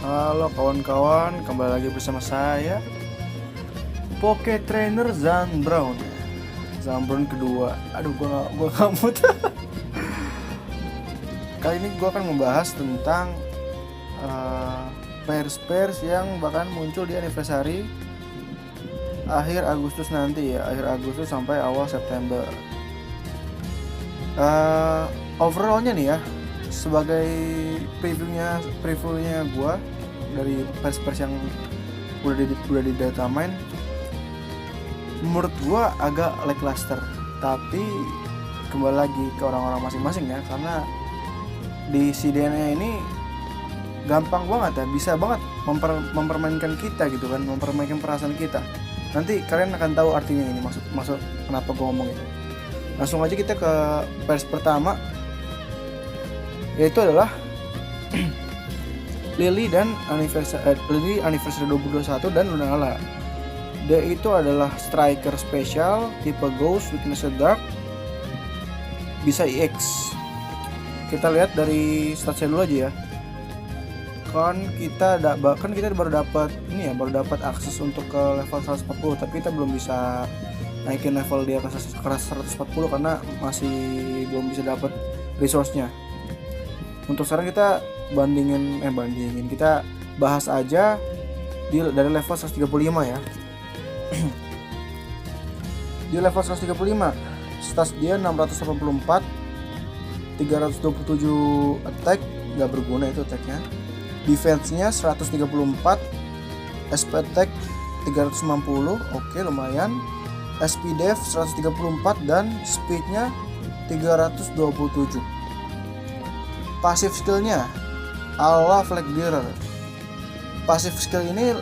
Halo kawan-kawan, kembali lagi bersama saya Poke Trainer Zan Brown kedua. Aduh, gua nggak mood. Kali ini gua akan membahas tentang pairs yang bahkan muncul di anniversary akhir Agustus nanti ya, akhir Agustus sampai awal September. Overallnya nih ya, sebagai previewnya gua dari pairs yang udah di data main, menurut gua agak lackluster. Tapi kembali lagi ke orang-orang masing-masing ya, karena di CDN ini gampang banget ya, bisa banget mempermainkan kita gitu kan, mempermainkan perasaan kita. Nanti kalian akan tahu artinya ini, maksud kenapa gua ngomong itu. Langsung aja kita ke pairs pertama, yaitu adalah Lily Anniversary 2021 dan Lunala. Dia itu adalah striker spesial tipe Ghost Weakness Dark, bisa EX. Kita lihat dari statsnya dulu aja ya. Kan kita baru dapat akses untuk ke level 140, tapi kita belum bisa naikin level dia ke 140 karena masih belum bisa dapat resource-nya. Untuk sekarang kita kita bahas aja dari level 135 ya. Di level 135 stats dia 684, 327 attack, gak berguna itu attacknya. Defense-nya 134, SP attack 390, oke lumayan. SP def 134 dan speed-nya 327. Pasif skill-nya Aula Flag Bearer. Pasif skill ini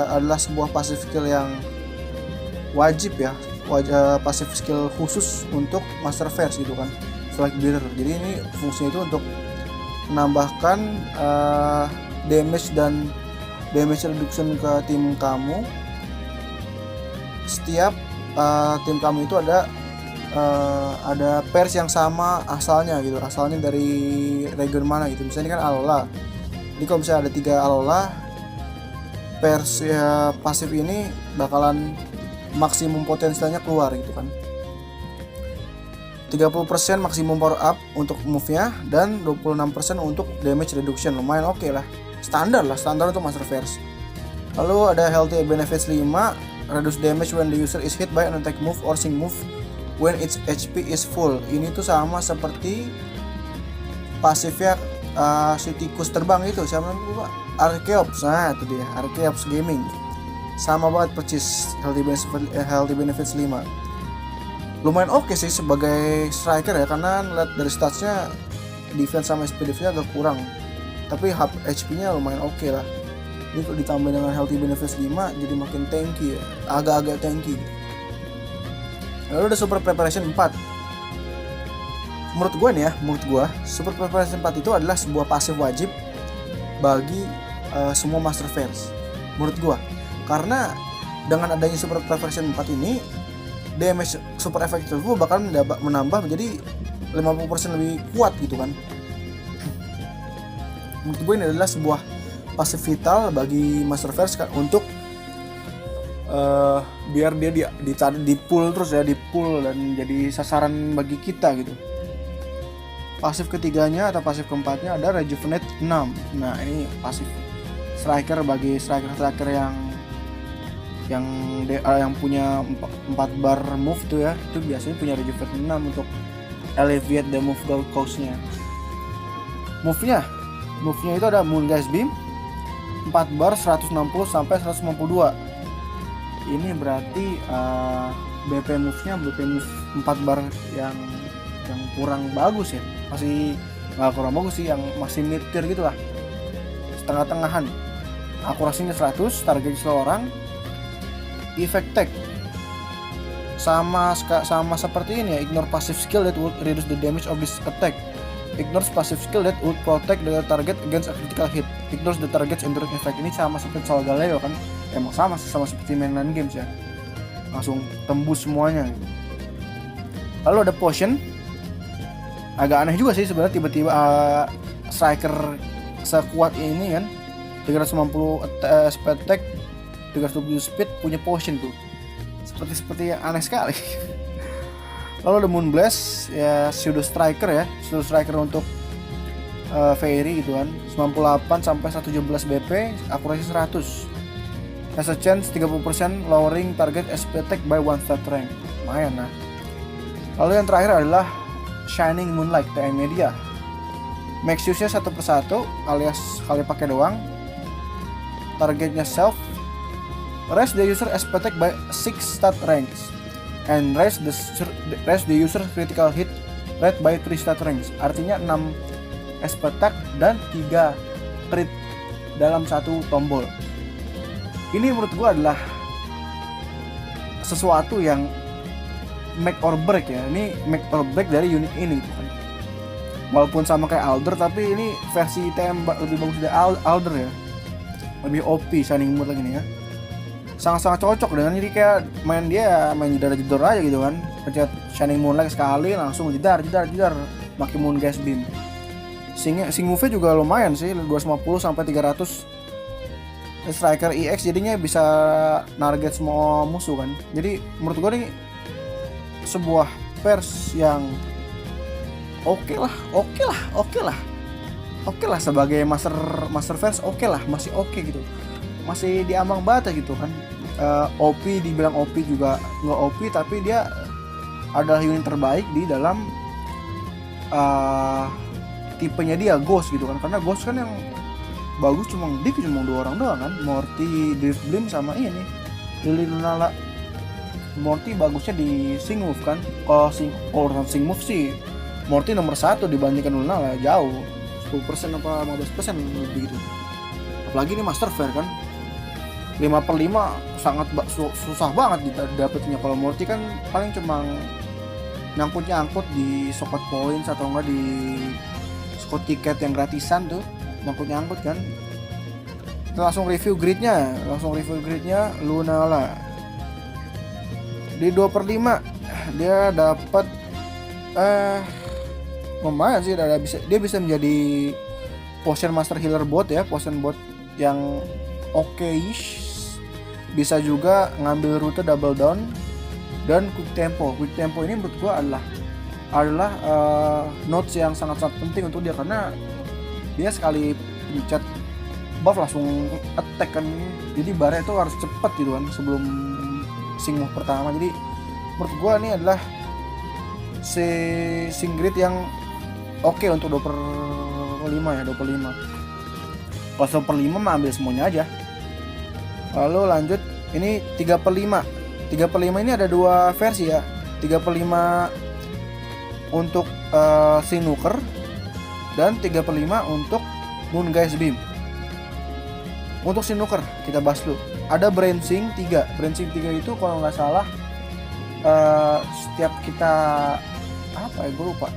adalah sebuah pasif skill yang wajib ya, pasif skill khusus untuk Master Verse gitu kan, Flag Bearer. Jadi ini fungsinya itu untuk menambahkan damage dan damage reduction ke tim kamu. Setiap tim kamu itu ada pairs yang sama asalnya dari region mana gitu. Misalnya ini kan Alola, jadi kalau misalnya ada 3 Alola, pairs ya, pasif ini bakalan maksimum potensialnya keluar gitu kan. 30% maksimum power up untuk move nya dan 26% untuk damage reduction. Lumayan oke lah, standar untuk Master Verse. Lalu ada Healthy Benefits 5, reduce damage when the user is hit by an attack move or sing move when its HP is full. Ini tuh sama seperti pasifnya si tikus terbang itu, siapa namanya? Archeops. Nah itu dia, Archeops Gaming. Sama banget percis Healthy Benefits 5. Lumayan oke sih sebagai striker ya, karena lihat dari statsnya defense sama SP defense agak kurang, tapi HP nya lumayan oke lah. Ini kalau ditambah dengan Healthy Benefits 5 jadi makin tanky ya, agak-agak tanky. Lalu ada Super Preparation 4. Menurut gue Super Preparation 4 itu adalah sebuah pasif wajib bagi semua Master Verse menurut gue, karena dengan adanya Super Preparation 4 ini, damage super effective gue bakal menambah menjadi 50% lebih kuat gitu kan. Menurut gue ini adalah sebuah pasif vital bagi Master Verse untuk biar dia di pull terus ya, di pull dan jadi sasaran bagi kita gitu. Pasif ketiganya atau pasif keempatnya ada Rejuvenate 6. Nah ini pasif striker bagi striker yang punya 4 bar move tuh ya, itu biasanya punya Rejuvenate 6 untuk alleviate the move cost-nya. Move-nya itu ada Moongeist Beam 4 bar 160 sampai 152. Ini berarti BP move 4 bar yang kurang bagus ya, masih nggak kurang bagus sih, yang masih mid tier gitu lah, setengah-tengahan. Akurasinya 100, target seorang. Effect tag sama seperti ini ya, ignore passive skill that would reduce the damage of this attack. Ignores passive skill that would protect the target against a critical hit. Ignores the target's enduring effect. Ini sama seperti Solgaleo kan, emang sama seperti mainan games ya, langsung tembus semuanya. Lalu ada potion, agak aneh juga sih sebenarnya, tiba-tiba striker sekuat ini kan, 390 SP attack, 370 speed, punya potion tuh. Seperti yang aneh sekali. Lalu ada Moonblast ya, Pseudo Striker untuk Fairy gitu kan, 98 sampai 117 BP, akurasi 100. Has a chance 30% lowering target SP attack by 1 star rank. Lumayan lah. Lalu yang terakhir adalah Shining Moonlight TM dia. Max use-nya 1/1 alias kali pakai doang. Targetnya self. Raise the user SP attack by 6 stat ranks and raise the user critical hit rate by 3 stat ranks. Artinya 6 SP attack dan 3 crit dalam satu tombol. Ini menurut gua adalah sesuatu yang make or break ya. Ini make or break dari unit ini gitu kan. Walaupun sama kayak Alder, tapi ini versi TM lebih bagus dari Alder ya. Lebih OP Shining Moonlight lagi nih ya. Sangat-sangat cocok dengan, jadi kayak main jedar-jedor aja gitu kan. Pencet Shining Moonlight sekali langsung jedar pakai Moon Gas Beam. Sing move-nya juga lumayan sih, 250 sampai 300. Striker EX jadinya bisa target semua musuh kan. Jadi menurut gue nih sebuah pers yang oke lah sebagai master verse, masih oke gitu. Masih diambang batas gitu kan. OP dibilang OP juga nggak OP, tapi dia adalah unit terbaik di dalam tipenya dia Ghost gitu kan. Karena Ghost kan yang bagus cuma 2 orang doang kan, Morty, Driftblim sama ini Lily Lunala. Morty bagusnya di Sing Move kan. Kalau Sing Move sih Morty nomor 1 dibandingkan Lunala, jauh 10% apa 15% lebih gitu. Apalagi ini Master Fair kan, 5/5 sangat susah banget dapetinnya. Kalau Morty kan paling cuma nyangkut di Socket Points atau enggak di Scott tiket yang gratisan tuh, nyangkut kan. Kita langsung review gridnya Lunala. Di 2/5 dia dapat lumayan sih, dia bisa menjadi potion master healer bot ya, potion bot yang oke-ish. Bisa juga ngambil rute double down dan quick tempo ini menurut gua adalah notes yang sangat penting untuk dia, karena dia sekali pencet buff langsung attack kan. Jadi barnya itu harus cepat gitu kan sebelum sing move pertama. Jadi menurut gua ini adalah sing grid yang oke untuk 2/5 ya, 2/5. Kalau 1/5 mah ambil semuanya aja. Lalu lanjut, ini 3/5 ini ada 2 versi ya. 3/5 untuk Sinuker dan 3/5 untuk Moon Gas Beam. Untuk Sinuker kita bahas dulu. Ada Branching 3 itu kalau nggak salah setiap kita gue lupa.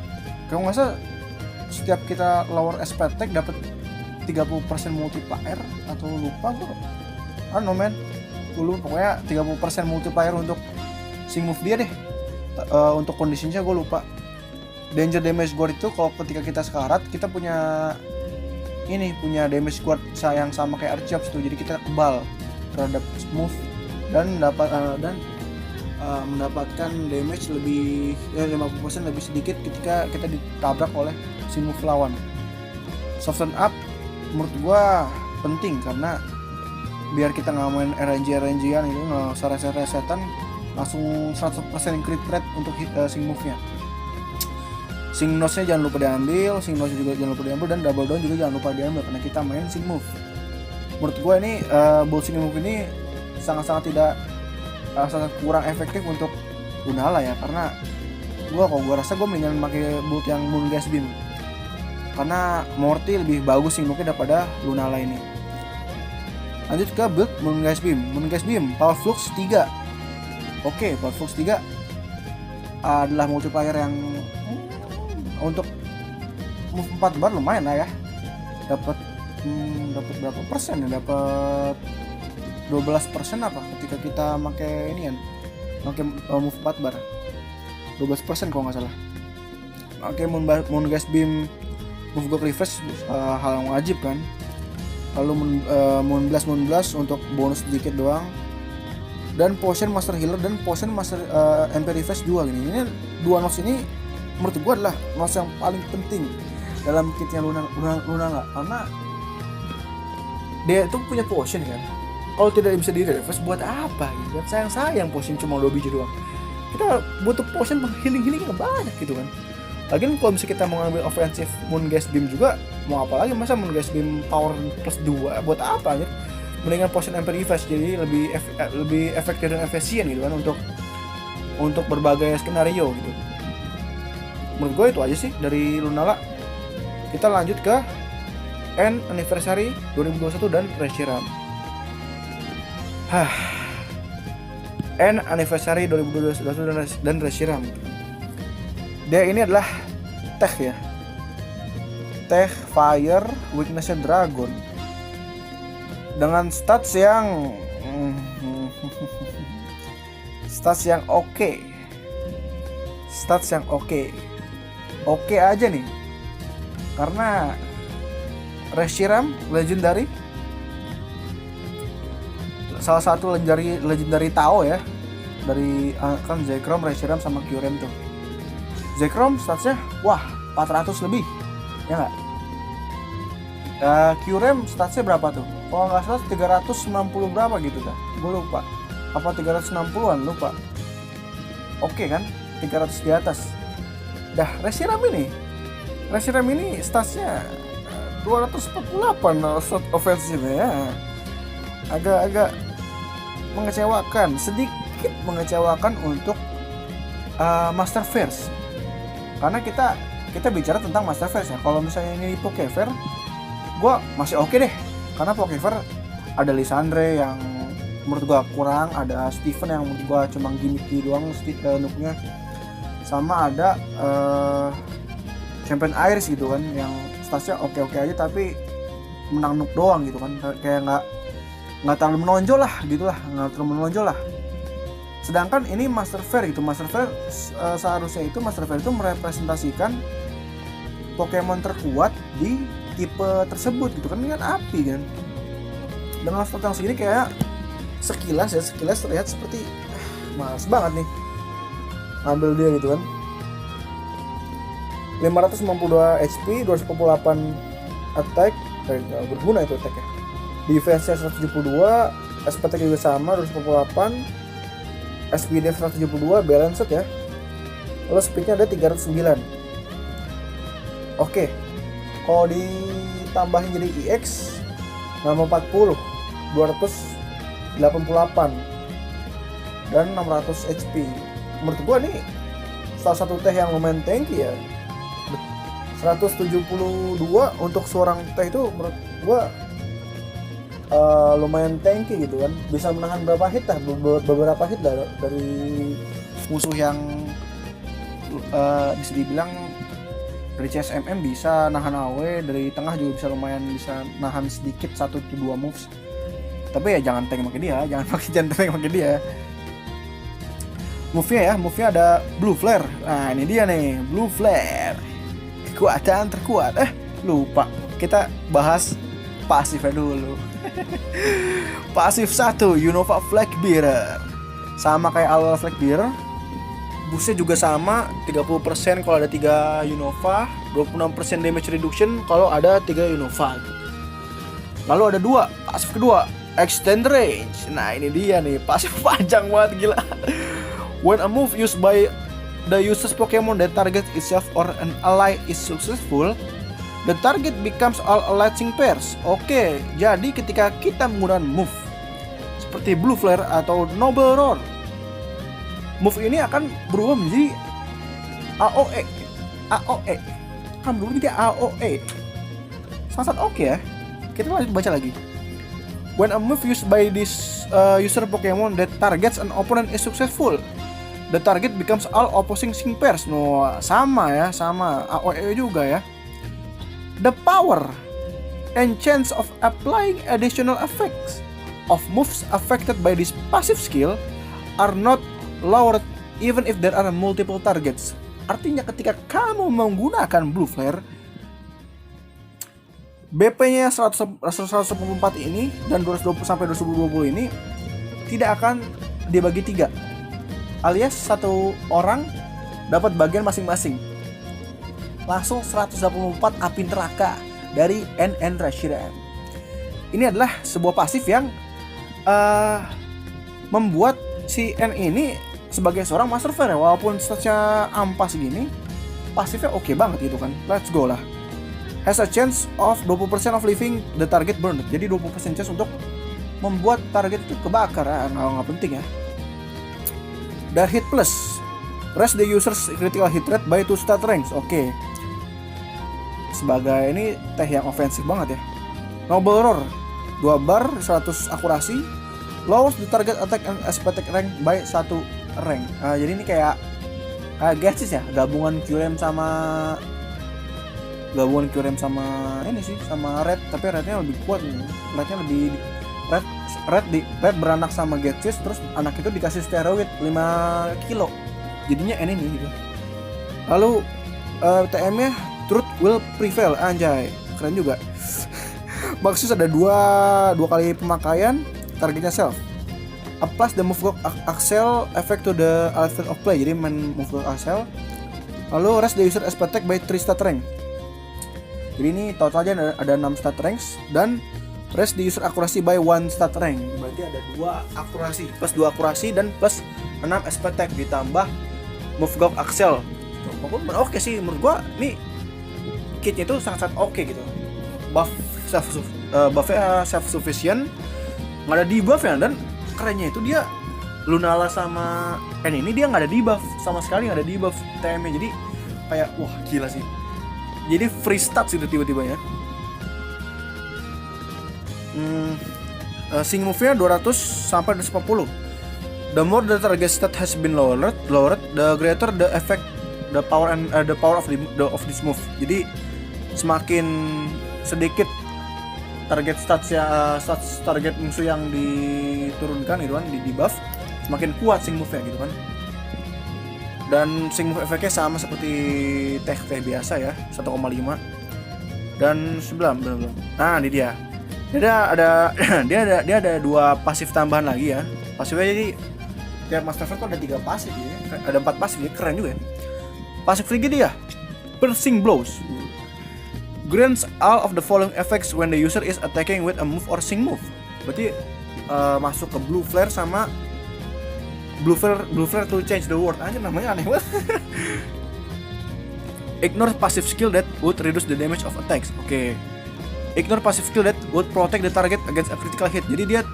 Kalau nggak salah setiap kita lower SP attack dapat 30% multiplier atau lupa gue. Pokoknya 30% multiplier untuk sing move dia deh. Untuk kondisinya gue lupa. Danger damage guard itu kalau ketika kita sekarat, kita punya damage guard yang sama kayak Archeops tuh. Jadi kita kebal terhadap move dan mendapatkan damage lebih 50% lebih sedikit ketika kita ditabrak oleh sing move lawan. Soften up menurut gua penting, karena biar kita nggak main RNG-an itu, nggak usah reset-resetan, langsung 100% crit rate untuk sing move-nya. Sing nose-nya jangan lupa diambil, sing nose juga jangan lupa diambil, dan double down juga jangan lupa diambil karena kita main sing move. Menurut gue ini build sing move ini sangat kurang efektif untuk Lunala ya, karena gue rasa gue mendingan pakai build yang Moon Gas Beam, karena Morty lebih bagus sing move-nya daripada Lunala ini. Lanjut ke build Moon Gas Beam Power Flux 3. Oke, Power Flux 3 adalah multiplier yang untuk move 4 bar lumayan lah ya. Dapat berapa persen ya? Dapat 12% apa ketika kita pakai ini kan. Pakai move 4 bar. 12% kalau nggak salah. Oke, Moon Gas Beam move gok refresh hal yang wajib kan. Lalu Moonblast untuk bonus sedikit doang. Dan Potion Master Healer dan Potion Master MP Refresh juga gini. Ini dua notes ini menurut gue adalah notes yang paling penting dalam kitnya Luna nggak, karena dia itu punya potion kan. Kalau tidak bisa di refresh buat apa gitu kan? Sayang potion cuma 2 biji doang. Kita butuh potion healing yang banyak gitu kan. Lagian kalau misalnya kita mau ngambil offensive Moongaze Beam juga, mau apa lagi, masa Moongaze Beam power plus 2 buat apa gitu? Mendingan potion MP Refresh, jadi lebih efektif dan efisien gitu kan untuk berbagai skenario gitu. Menurut gue itu aja sih dari Lunala. Kita lanjut ke End Anniversary 2021 dan Reshiram. End Anniversary 2021 dan Reshiram. Dia ini adalah tech ya. Tech Fire, weakness-nya Dragon. Dengan stats yang oke. Stats yang oke. Oke aja nih. Karena Reshiram legendary, salah satu legendary Tao ya, dari kan Zekrom, Reshiram sama Kyurem tuh. Zekrom statsnya wah 400 lebih ya nggak? Kyurem statsnya berapa tuh? Kalau nggak salah 390 berapa gitu kan? Gue lupa. Apa 360-an lupa. Oke kan? 300 di atas. Dah Reshiram ini statsnya 248 shot offensive ya. Agak mengecewakan, sedikit mengecewakan untuk Master Verse. Karena kita bicara tentang Master Verse ya. Kalau misalnya ini Pokever, gue masih oke deh. Karena Pokever ada Lysandre yang menurut gue kurang, ada Steven yang menurut gue cuma gimmicky doang nuknya, sama ada Champion Iris gitu kan, yang statsnya oke aja tapi menang nuk doang gitu kan, kayak nggak terlalu menonjol lah. Sedangkan ini Master Fair gitu. Master Fair seharusnya itu Master Fair itu merepresentasikan Pokemon terkuat di tipe tersebut gitu kan, dengan api kan. Dengan stat yang segini kayak sekilas terlihat seperti males banget nih ambil dia gitu kan. 592 HP, 248 attack, berguna itu attack ya. Defense-nya 172, SP attack juga sama 248, SP def 172, balanced ya. Lalu speed-nya ada 309. Oke. Kalau ditambahin jadi EX 640, 288 dan 600 HP. Menurut gua nih salah satu teh yang lumayan tanky ya. 172 untuk seorang teh itu menurut gua lumayan tanky gitu kan. Bisa menahan beberapa hit dari musuh yang bisa dibilang dari CSMM bisa nahan AoE, dari tengah juga bisa lumayan bisa nahan sedikit 1-2 moves. Tapi ya jangan tank pakai dia, jangan pakai dia. Move-nya ada Blue Flare. Nah, ini dia nih, Blue Flare. Kekuatan terkuat. Lupa. Kita bahas pasifnya dulu. Pasif 1, Unova Flag Bearer. Sama kayak awal Flag Bearer. Boostnya juga sama, 30% kalau ada 3 Unova, 26% damage reduction kalau ada 3 Unova. Lalu ada 2, pasif kedua, Extend Range. Nah, ini dia nih, pasif panjang banget, gila. When a move used by the user's Pokemon that target itself or an ally is successful, the target becomes all allied sync pairs. Oke, jadi ketika kita menggunakan move seperti Blue Flare atau Noble Roar, move ini akan berubah menjadi AOE. Kan berubah menjadi AOE. Sangat oke ya. Kita lanjut baca lagi. When a move used by this user Pokemon that targets an opponent is successful, the target becomes all opposing sync pairs. No, sama AOE juga ya. The power and chance of applying additional effects of moves affected by this passive skill are not lowered even if there are multiple targets. Artinya ketika kamu menggunakan Blue Flare, BP-nya 114 ini dan 220 sampai 220 ini tidak akan dibagi 3, alias satu orang dapat bagian masing-masing. Langsung 184 api neraka dari NN Reshiram. Ini adalah sebuah pasif yang membuat si N ini sebagai seorang Master Flare, walaupun statsnya ampas gini, pasifnya oke banget gitu kan. Let's go lah. Has a chance of 20% of leaving the target burned. Jadi 20% chance untuk membuat target itu kebakar. Nggak penting ya. Dan hit plus, raise the user's critical hit rate by 2 stat ranks. Oke. Sebagai ini teh yang ofensif banget ya. Noble Roar 2 bar 100 akurasi, lowers the target attack and aesthetic rank by 1 rank. Jadi ini kayak Gatsis ya, gabungan QRM sama ini sih, sama Red, tapi Rednya lebih kuat nih. Rednya lebih Red beranak sama Gatsis, terus anak itu dikasih steroid 5 kilo, jadinya N ini gitu. Lalu TM-nya Truth Will Prevail, anjay, keren juga. Maxus ada dua kali pemakaian, targetnya self. Plus the move Axel effect to the outfit of play, jadi main move Axel. Lalu rest the user attack by 3 stat rank. Jadi ini totalnya ada 6 stat ranks, dan rest the user accuracy by 1 stat rank. Berarti ada 2 akurasi, plus 2 akurasi dan plus 6 attack ditambah move Axel. Oke sih menurut gua nih kitnya itu sangat oke gitu. Buffnya self sufficient, nggak ada debuff ya, dan kerennya itu dia Lunala sama N ini dia nggak ada debuff sama sekali, nggak ada debuff TM-nya, jadi kayak wah gila sih. Jadi free stats itu tiba-tiba ya. Sing move-nya 200 sampai 240. The more the target stat has been lowered, the greater the effect, the power of this move. Jadi semakin sedikit target stats target musuh yang diturunkan gitu kan, di debuff, semakin kuat sing move-nya gitu kan. Dan sing move efeknya sama seperti teh biasa ya, 1,5 dan 9 belum. Nah, ini dia. Dia ada 2 pasif tambahan lagi ya. Pasifnya jadi tiap Master Flare tuh ada 3 pasif ya. Ada 4 pasif, ya keren juga ya. Pasif lagi dia, Piercing Blows. Grants all of the following effects when the user is attacking with a move or sing move. Berarti masuk ke Blue Flare sama Blue Flare to change the world. Aja namanya aneh banget. Ignore passive skill that would reduce the damage of attacks. Oke. Ignore passive skill that would protect the target against a critical hit. Jadi dia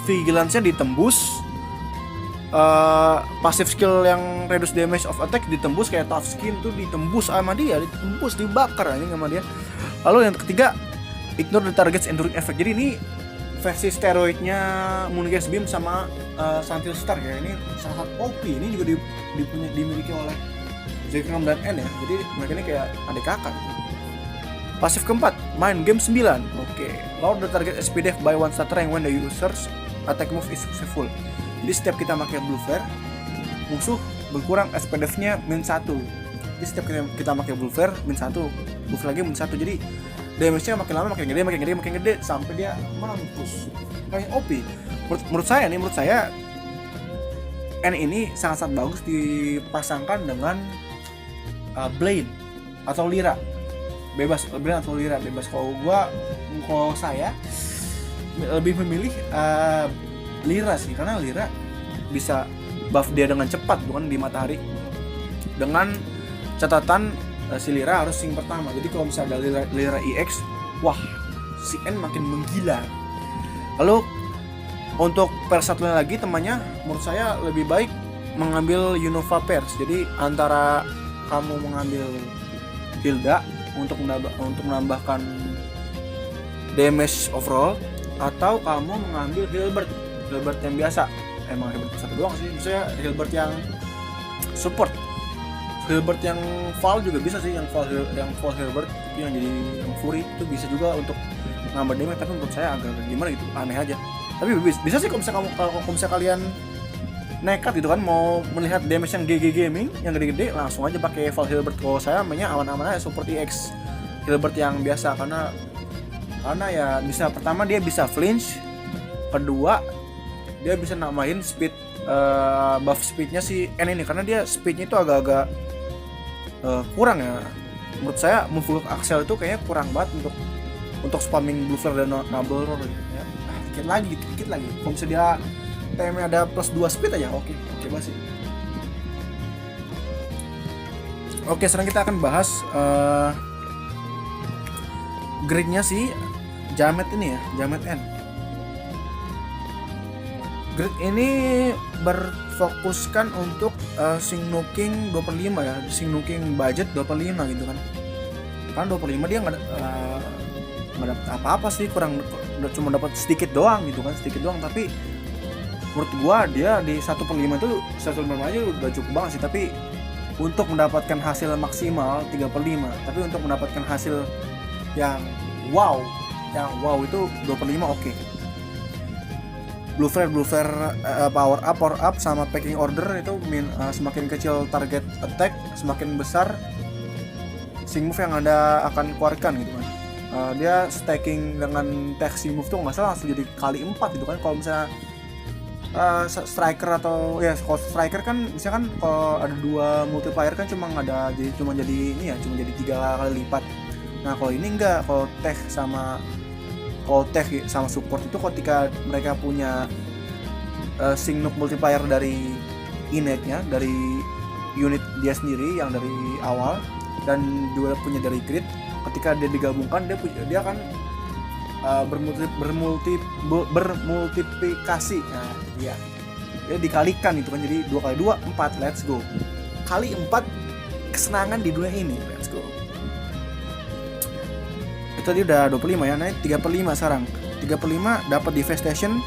vigilance-nya ditembus. Passive skill yang reduce damage of attack ditembus, kayak tough skin tuh ditembus sama dia, ditembus, dibakar aja sama dia. Lalu yang ketiga, ignore the target's enduring effect. Jadi ini versi steroidnya Moongaze Beam sama Santil Star ya. Ini sangat OP. Ini juga dimiliki oleh Zekrom dan N ya. Jadi mereka ini kayak adik kakak. Pasif keempat, Mind Game 9. Oke. Lower the target SP def by 1 stat rank when the user's attack move is successful. Jadi setiap kita pakai Blue Flare, musuh berkurang SP def-nya -1. Jadi setiap kita pakai Blue Flare -1, Blue Flare lagi -1. Jadi damage-nya makin lama makin gede sampai dia mampus. Kayak OP. Menurut saya N ini sangat bagus dipasangkan dengan Blade atau Lira. Bebas. Kalau saya lebih memilih Lira sih, karena Lira bisa buff dia dengan cepat bukan di matahari. Dengan catatan si Lira harus sing pertama. Jadi kalau misalnya ada Lira EX, wah, si N makin menggila. Lalu untuk pair satunya lagi temannya, menurut saya lebih baik mengambil Unova pairs. Jadi antara kamu mengambil Hilda untuk menambahkan damage overall, atau kamu mengambil Hilbert yang biasa. Emang Hilbert satu doang sih, misalnya Hilbert yang support. Hilbert yang Val juga bisa sih, yang Val Hilbert itu yang jadi yang Fury itu bisa juga untuk nambah damage, tapi menurut saya agak gimana gitu, aneh aja. Tapi bisa sih kalau misalnya kalian nekat gitu kan mau melihat damage yang GG Gaming yang gede-gede, langsung aja pakai Val Hilbert. Kalau saya mainnya aman-aman aja support EX Hilbert yang biasa, karena karena ya bisa, pertama dia bisa flinch, kedua dia bisa nambahin speed, buff speednya si N ini, karena dia speednya itu agak-agak kurang ya menurut saya. Move Axel itu kayaknya kurang banget untuk spamming blue flare dan double roar gitu ya. Dikit lagi kalau bisa dia TM ada plus 2 speed aja, oke banget sih. Oke, sekarang kita akan bahas grid-nya si Jamet ini ya, Jamet N. Grid ini berfokuskan untuk Signuking 2/5 ya, Signuking budget 2/5 gitu kan. Kan 2/5 dia nggak dapat apa-apa sih, cuma dapat sedikit doang gitu kan, tapi menurut gua dia di 1/5 itu 1/5 aja udah cukup banget sih. Tapi untuk mendapatkan hasil maksimal 3/5, tapi untuk mendapatkan hasil yang wow itu 2/5 oke. Blue flare power up sama packing order itu semakin kecil target attack, semakin besar sing move yang Anda akan keluarkan gitu kan. Dia stacking dengan tech sing move tuh nggak salah langsung jadi kali 4 gitu kan. Kalau misalnya striker atau ya, kalau striker kan misalkan kalau ada 2 multiplier kan cuma jadi 3 kali lipat. Nah kalau ini enggak, kalau tech sama support itu ketika mereka punya Signuke multiplier dari innate-nya, dari unit dia sendiri yang dari awal, dan juga punya dari grid, ketika dia digabungkan dia akan bermultiplikasi. Nah dia dikalikan itu kan, jadi 2 kali 2 4, let's go. Kali 4 kesenangan di dunia ini, let's go. Itu tadi udah 25 ya, naik 3/5 sekarang. 3/5 dapat Devastation.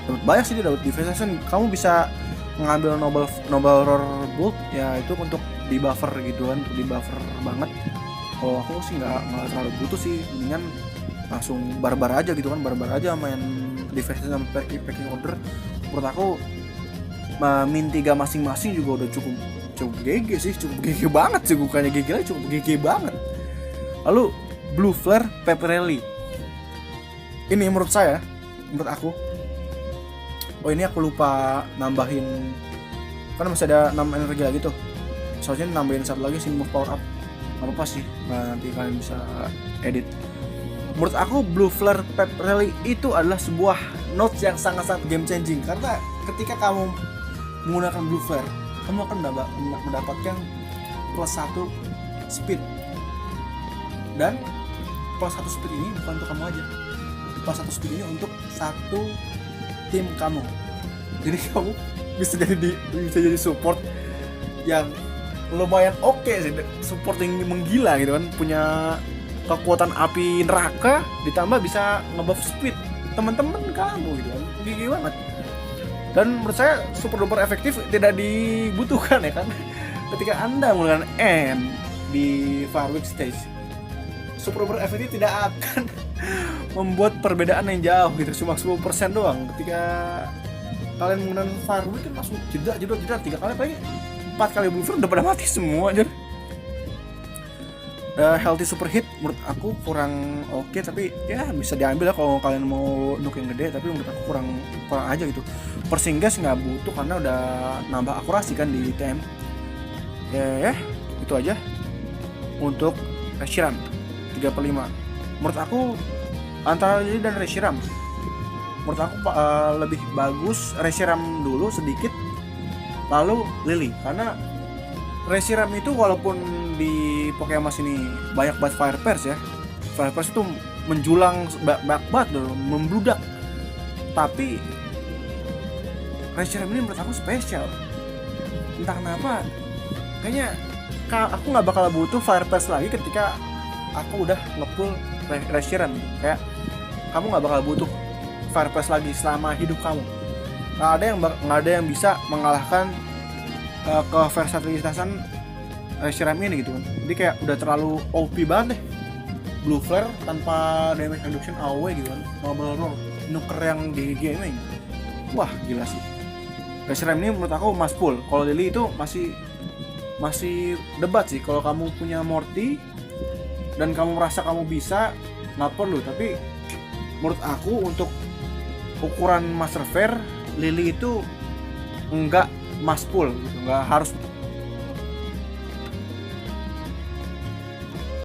Dapat banyak sih dia dapat Devastation. Kamu bisa mengambil Noble Roar Bolt ya, itu untuk di buffer gitu kan, untuk di buffer banget. Kalau aku sih nggak terlalu butuh sih, mendingan langsung barbar aja gitu kan, main Devastation sama packing order. Menurut aku min 3 masing-masing juga udah cukup GG sih, cukup GG banget sih, bukannya GG lagi, cukup GG banget. Lalu Blue Flare Pepperelli ini menurut aku, ini aku lupa nambahin, kan masih ada 6 energi lagi tuh, soalnya nambahin 1 lagi sih move power up. Gak apa-apa sih, nanti kalian bisa edit. Menurut aku Blue Flare Pepperelli itu adalah sebuah notes yang sangat-sangat game changing, karena ketika kamu menggunakan Blue Flare, kamu akan mendapatkan plus 1 speed, dan plus 1 speed ini bukan untuk kamu aja, plus 1 speed ini untuk satu tim kamu. Jadi kamu bisa jadi support yang lumayan oke sih, support yang menggila gitu kan, punya kekuatan api neraka ditambah bisa ngebuff speed teman-teman kamu gitu kan, gigi banget. Dan menurut saya super duper efektif, tidak dibutuhkan ya kan, ketika Anda menggunakan N di Fireweek stage. Super duper efektif tidak akan membuat perbedaan yang jauh gitu, cuma 10% doang. Ketika kalian menggunakan Fireweek kan langsung jeda 3 kali, paling 4 kali Blue Flare udah pada mati semua aja. Healthy super hit menurut aku kurang oke, tapi ya bisa diambil lah kalau kalian mau nuke yang gede, tapi menurut aku kurang aja gitu. Persing gas nggak butuh karena udah nambah akurasi kan di TM. Ya itu aja untuk Reshiram 3/5. Menurut aku antara Lily dan Reshiram, menurut aku lebih bagus Reshiram dulu sedikit, lalu Lily, karena Reshiram itu walaupun di Pokemon ini banyak banget Fire Pairs ya, Fire Pairs itu menjulang banget loh, membludak, tapi Reshiram ini menurut aku spesial. Entah kenapa, kayaknya aku nggak bakal butuh Fire Pairs lagi ketika aku udah nge-pull Reshiram. Kayak kamu nggak bakal butuh Fire Pairs lagi selama hidup kamu. Nggak ada yang bisa mengalahkan keversatilitasan Reshiram ini gitu kan. Jadi kayak udah terlalu OP banget deh. Blue Flare tanpa damage reduction AoE gitu kan, Noble Roar, nuker yang di gaming. Wah gila sih. Reshiram ini menurut aku must pull. Kalau Lily itu masih debat sih. Kalau kamu punya Morty dan kamu merasa kamu bisa nggak perlu. Tapi menurut aku untuk ukuran Master Fair Lily itu enggak must pull gitu, nggak harus